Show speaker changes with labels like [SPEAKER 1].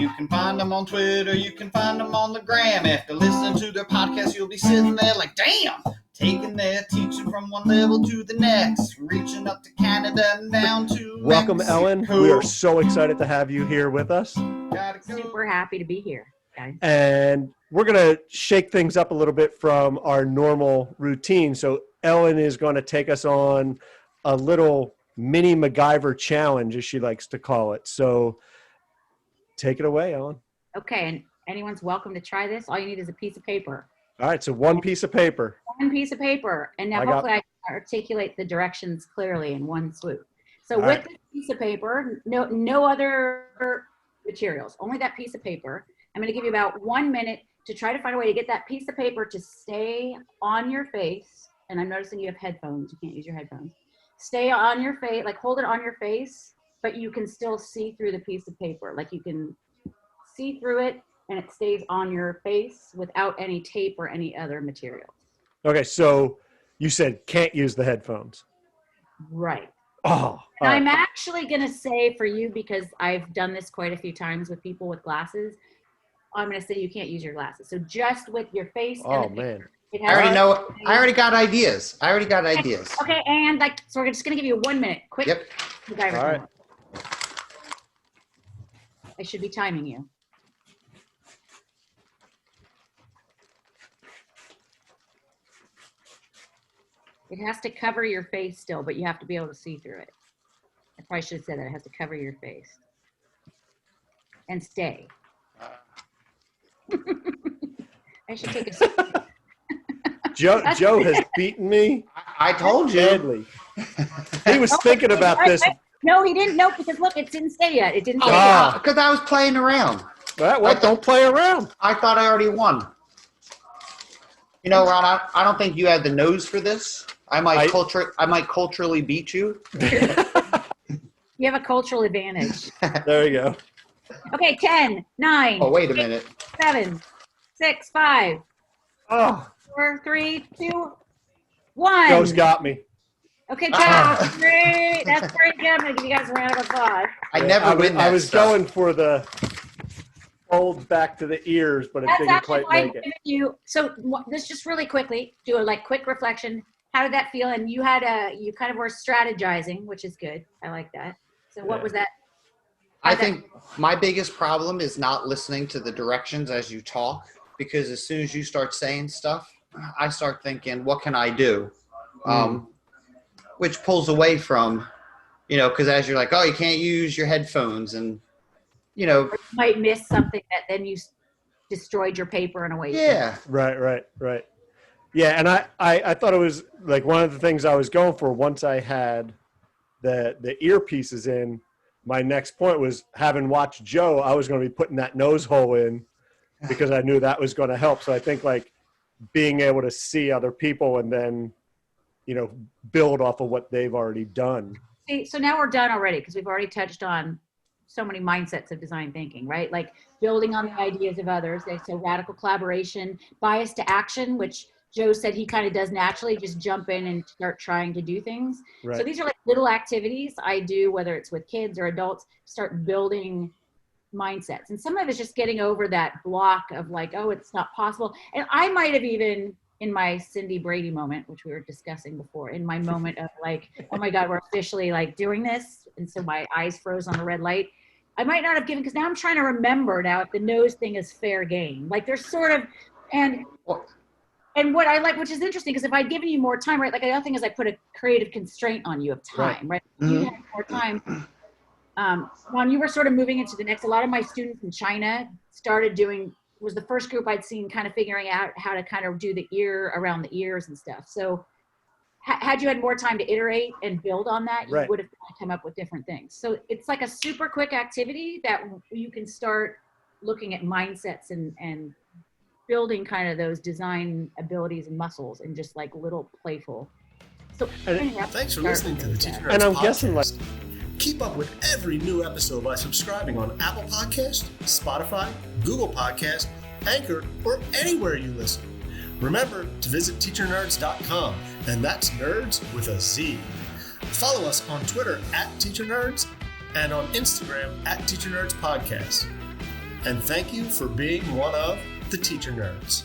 [SPEAKER 1] You can find them on Twitter, you can find them on the gram. After listening to their podcast, you'll be sitting there like, damn, taking their teaching from one level to the next, reaching up to Canada and down to
[SPEAKER 2] Welcome,
[SPEAKER 1] Mexico.
[SPEAKER 2] Ellen. We are so excited to have you here with us.
[SPEAKER 3] Super happy to be here, guys.
[SPEAKER 2] And we're going to shake things up a little bit from our normal routine. So Ellen is going to take us on a little mini MacGyver challenge, as she likes to call it. So take it away, Ellen.
[SPEAKER 3] Okay, and anyone's welcome to try this. All you need is a piece of paper.
[SPEAKER 2] All right, so one piece of paper.
[SPEAKER 3] One piece of paper. And now hopefully I can articulate the directions clearly in one swoop. So
[SPEAKER 2] All
[SPEAKER 3] with this piece of paper, no other materials, only that piece of paper. I'm going to give you about 1 minute to try to find a way to get that piece of paper to stay on your face. And I'm noticing you have headphones. You can't use your headphones. Stay on your face, like hold it on your face, but you can still see through the piece of paper. Like you can see through it and it stays on your face without any tape or any other materials.
[SPEAKER 2] Okay, so you said can't use the headphones.
[SPEAKER 3] Right.
[SPEAKER 2] Oh.
[SPEAKER 3] I'm actually going to say for you, because I've done this quite a few times with people with glasses, I'm going to say you can't use your glasses. So just with your face.
[SPEAKER 2] Oh,
[SPEAKER 3] and
[SPEAKER 2] man.
[SPEAKER 1] I already know. I already got ideas.
[SPEAKER 3] Okay, and so we're just going to give you 1 minute. Quick.
[SPEAKER 1] Yep.
[SPEAKER 3] MacGyver.
[SPEAKER 2] All right.
[SPEAKER 3] I should be timing you. It has to cover your face still, but you have to be able to see through it. I probably should have said that. It has to cover your face. And stay. I should take a sip.
[SPEAKER 2] Joe has beaten me.
[SPEAKER 1] I told you.
[SPEAKER 2] Badly. He was thinking about this.
[SPEAKER 3] No, he didn't know, because look, it didn't say yet. It didn't say yet.
[SPEAKER 1] Because I was playing around.
[SPEAKER 2] Well, don't play around.
[SPEAKER 1] I thought I already won. You know, Ron, I don't think you had the nose for this. I might culturally beat you.
[SPEAKER 3] You have a cultural advantage.
[SPEAKER 2] There you go.
[SPEAKER 3] Okay, 10, 9.
[SPEAKER 1] Oh, wait a minute.
[SPEAKER 3] 7, 6, 5.
[SPEAKER 2] Oh.
[SPEAKER 3] 4, 3, 2, 1.
[SPEAKER 2] Joe's got me.
[SPEAKER 3] Okay, Joe. Great. That's great. I'm going to give you guys a round of applause.
[SPEAKER 1] I
[SPEAKER 2] was going for the folds back to the ears, but it didn't quite make it.
[SPEAKER 3] So this just really quickly, do a quick reflection. How did that feel? And you kind of were strategizing, which is good. I like that. So what was that?
[SPEAKER 1] I think my biggest problem is not listening to the directions as you talk, because as soon as you start saying stuff, I start thinking, what can I do? Which pulls away from, because as you're like, oh, you can't use your headphones, and,
[SPEAKER 3] Or you might miss something that then you destroyed your paper in a way.
[SPEAKER 1] Yeah.
[SPEAKER 2] Right. Yeah, and I thought it was like one of the things I was going for once I had the earpieces in. My next point was, having watched Joe, I was going to be putting that nose hole in because I knew that was going to help. So I think being able to see other people and then, build off of what they've already done.
[SPEAKER 3] See, so now we're done already, because we've already touched on so many mindsets of design thinking, right? Like building on the ideas of others. So radical collaboration, bias to action, which Joe said he kind of does naturally, just jump in and start trying to do things.
[SPEAKER 2] Right.
[SPEAKER 3] So these are little activities I do, whether it's with kids or adults, start building mindsets. And some of it's just getting over that block of oh, it's not possible. And I might have even, in my Cindy Brady moment, which we were discussing before, in my moment of oh my God, we're officially doing this. And so my eyes froze on the red light. I might not have given, because now I'm trying to remember now if the nose thing is fair game. There's sort of, and what I like, which is interesting, because if I'd given you more time, right? The other thing is I put a creative constraint on you of time, right? Mm-hmm. You had more time. When you were sort of moving into the next, a lot of my students in China was the first group I'd seen kind of figuring out how to kind of do the ear around the ears and stuff. So had you had more time to iterate and build on that, you would have come up with different things. So it's a super quick activity that you can start looking at mindsets and building kind of those design abilities and muscles and just little playful. So
[SPEAKER 4] thanks for listening to the Teacher Nerds
[SPEAKER 2] And I'm
[SPEAKER 4] podcast.
[SPEAKER 2] guessing
[SPEAKER 4] Keep up with every new episode by subscribing on Apple Podcast, Spotify, Google Podcast, Anchor, or anywhere you listen. Remember to visit teachernerds.com, and that's nerds with a Z. Follow us on Twitter @TeacherNerds and on Instagram @TeacherNerdsPodcast. And thank you for being one of the Teacher Nerds.